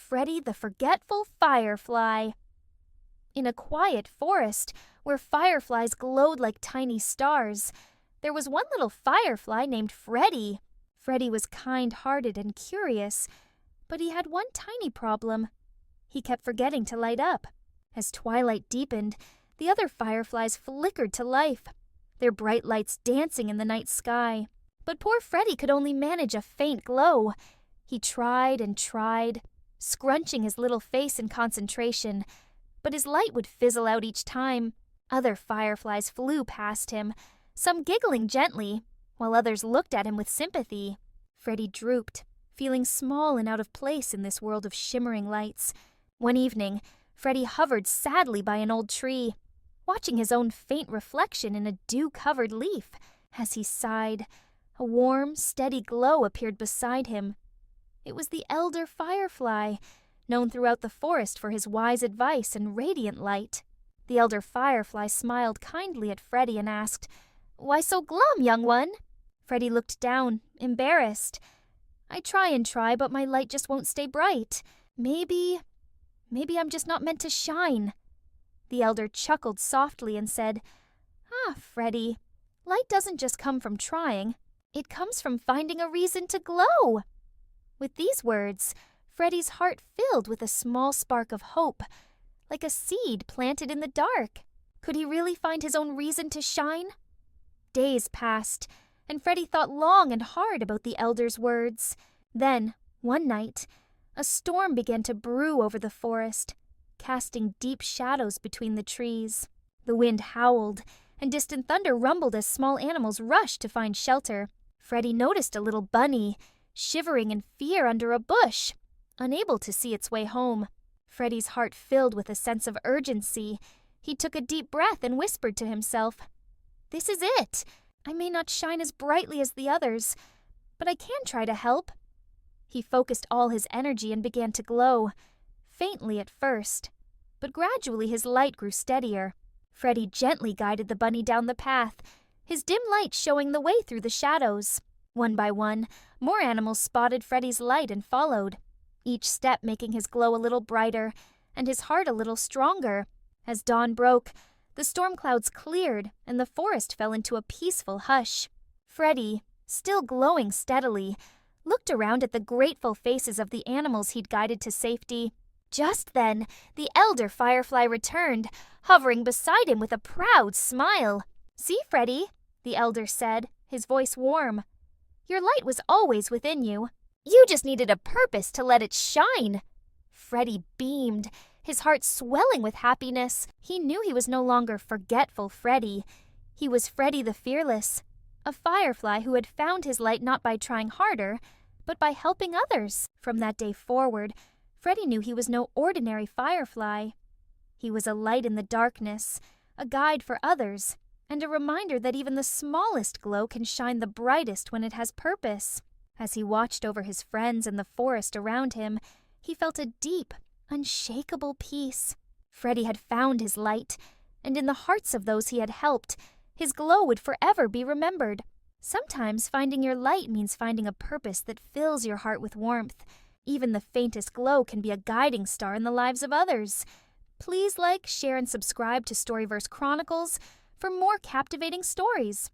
Freddy the Forgetful Firefly. In a quiet forest where fireflies glowed like tiny stars, there was one little firefly named Freddy. Freddy was kind-hearted and curious, but he had one tiny problem. He kept forgetting to light up. As twilight deepened, the other fireflies flickered to life, their bright lights dancing in the night sky. But poor Freddy could only manage a faint glow. He tried and tried, scrunching his little face in concentration, but his light would fizzle out each time. Other fireflies flew past him, some giggling gently, while others looked at him with sympathy. Freddy drooped, feeling small and out of place in this world of shimmering lights. One evening, Freddy hovered sadly by an old tree, watching his own faint reflection in a dew-covered leaf. As he sighed, a warm, steady glow appeared beside him. It was the elder firefly, known throughout the forest for his wise advice and radiant light. The elder firefly smiled kindly at Freddy and asked, "Why so glum, young one?" Freddy looked down, embarrassed. "I try, but my light just won't stay bright. Maybe I'm just not meant to shine." The elder chuckled softly and said, Freddy, light doesn't just come from trying. It comes from finding a reason to glow." With these words, Freddy's heart filled with a small spark of hope, like a seed planted in the dark. Could he really find his own reason to shine? Days passed, and Freddy thought long and hard about the elder's words. Then, one night, a storm began to brew over the forest, casting deep shadows between the trees. The wind howled, and distant thunder rumbled as small animals rushed to find shelter. Freddy noticed a little bunny, shivering in fear under a bush, unable to see its way home. Freddy's heart filled with a sense of urgency. He took a deep breath and whispered to himself, "This is it. I may not shine as brightly as the others, but I can try to help." He focused all his energy and began to glow, faintly at first, but gradually his light grew steadier. Freddy gently guided the bunny down the path, his dim light showing the way through the shadows. One by one, more animals spotted Freddy's light and followed, each step making his glow a little brighter and his heart a little stronger. As dawn broke, the storm clouds cleared and the forest fell into a peaceful hush. Freddy, still glowing steadily, looked around at the grateful faces of the animals he'd guided to safety. Just then, the elder firefly returned, hovering beside him with a proud smile. "See, Freddy," the elder said, his voice warm. "Your light was always within you. You just needed a purpose to let it shine." Freddy beamed, his heart swelling with happiness. He knew he was no longer forgetful Freddy. He was Freddy the Fearless, a firefly who had found his light not by trying harder, but by helping others. From that day forward, Freddy knew he was no ordinary firefly. He was a light in the darkness, a guide for others, and a reminder that even the smallest glow can shine the brightest when it has purpose. As he watched over his friends and the forest around him, he felt a deep, unshakable peace. Freddy had found his light, and in the hearts of those he had helped, his glow would forever be remembered. Sometimes finding your light means finding a purpose that fills your heart with warmth. Even the faintest glow can be a guiding star in the lives of others. Please like, share, and subscribe to Storyverse Chronicles for more captivating stories.